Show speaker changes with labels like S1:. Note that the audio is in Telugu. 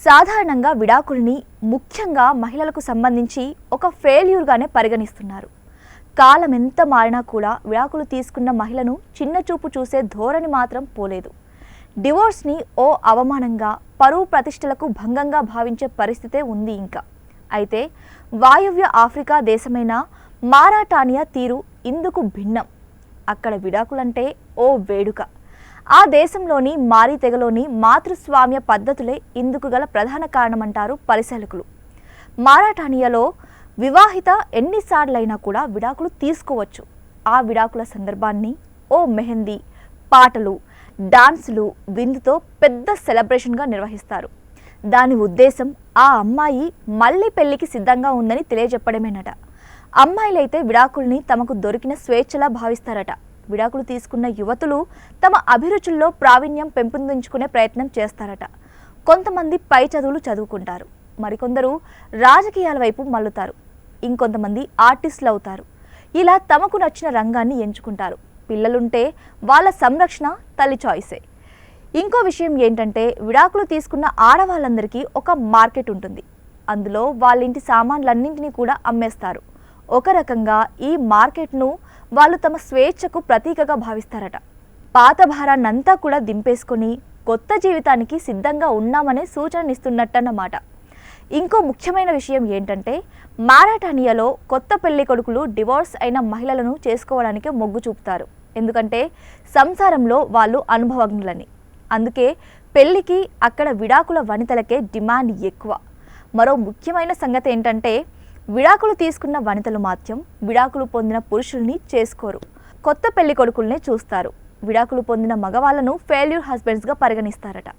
S1: సాధారణంగా విడాకుల్ని ముఖ్యంగా మహిళలకు సంబంధించి ఒక ఫెయిల్యూర్గానే పరిగణిస్తున్నారు. కాలం ఎంత మారినా కూడా విడాకులు తీసుకున్న మహిళను చిన్నచూపు చూసే ధోరణి మాత్రం పోలేదు. డివోర్స్ని ఓ అవమానంగా, పరువు ప్రతిష్టలకు భంగంగా భావించే పరిస్థితే ఉంది ఇంకా. అయితే వాయువ్య ఆఫ్రికా దేశమైన మారాటానియా తీరు ఇందుకు భిన్నం. అక్కడ విడాకులంటే ఓ వేడుక. ఆ దేశంలోని మారీ తెగలోని మాతృస్వామ్య పద్ధతులే ఇందుకు గల ప్రధాన కారణమంటారు పరిశీలకులు. మారాటానియాలో వివాహిత ఎన్నిసార్లైనా కూడా విడాకులు తీసుకోవచ్చు. ఆ విడాకుల సందర్భాన్ని ఓ మెహందీ, పాటలు, డాన్సులు, విందుతో పెద్ద సెలబ్రేషన్గా నిర్వహిస్తారు. దాని ఉద్దేశం ఆ అమ్మాయి మళ్ళీ పెళ్లికి సిద్ధంగా ఉందని తెలియజెప్పడమేనట. అమ్మాయిలైతే విడాకుల్ని తమకు దొరికిన స్వేచ్ఛలా భావిస్తారట. విడాకులు తీసుకున్న యువతులు తమ అభిరుచుల్లో ప్రావీణ్యం పెంపొందించుకునే ప్రయత్నం చేస్తారట. కొంతమంది పై చదువులు చదువుకుంటారు, మరికొందరు రాజకీయాల వైపు మల్లుతారు, ఇంకొంతమంది ఆర్టిస్టులు అవుతారు. ఇలా తమకు నచ్చిన రంగాన్ని ఎంచుకుంటారు. పిల్లలుంటే వాళ్ళ సంరక్షణ తల్లి చాయిసే. ఇంకో విషయం ఏంటంటే, విడాకులు తీసుకున్న ఆడవాళ్ళందరికీ ఒక మార్కెట్ ఉంటుంది. అందులో వాళ్ళింటి సామాన్లన్నింటినీ కూడా అమ్మేస్తారు. ఒక రకంగా ఈ మార్కెట్ను వాళ్ళు తమ స్వేచ్ఛకు ప్రతీకగా భావిస్తారట. పాత భారాన్నంతా కూడా దింపేసుకొని కొత్త జీవితానికి సిద్ధంగా ఉన్నామనే సూచననిస్తున్నట్టన్నమాట. ఇంకో ముఖ్యమైన విషయం ఏంటంటే, మారాటానియాలో కొత్త పెళ్లి కొడుకులు డివోర్స్ అయిన మహిళలను చేసుకోవడానికి మొగ్గు చూపుతారు. ఎందుకంటే సంసారంలో వాళ్ళు అనుభవజ్ఞులని. అందుకే పెళ్లికి అక్కడ విడాకుల వనితలకే డిమాండ్ ఎక్కువ. మరో ముఖ్యమైన సంగతి ఏంటంటే, విడాకులు తీసుకున్న వనితలు మాత్రం విడాకులు పొందిన పురుషుల్ని చేసుకోరు, కొత్త పెళ్లి కొడుకుల్నే చూస్తారు. విడాకులు పొందిన మగవాళ్లను ఫెయిల్యూర్ హస్బెండ్స్గా పరిగణిస్తారట.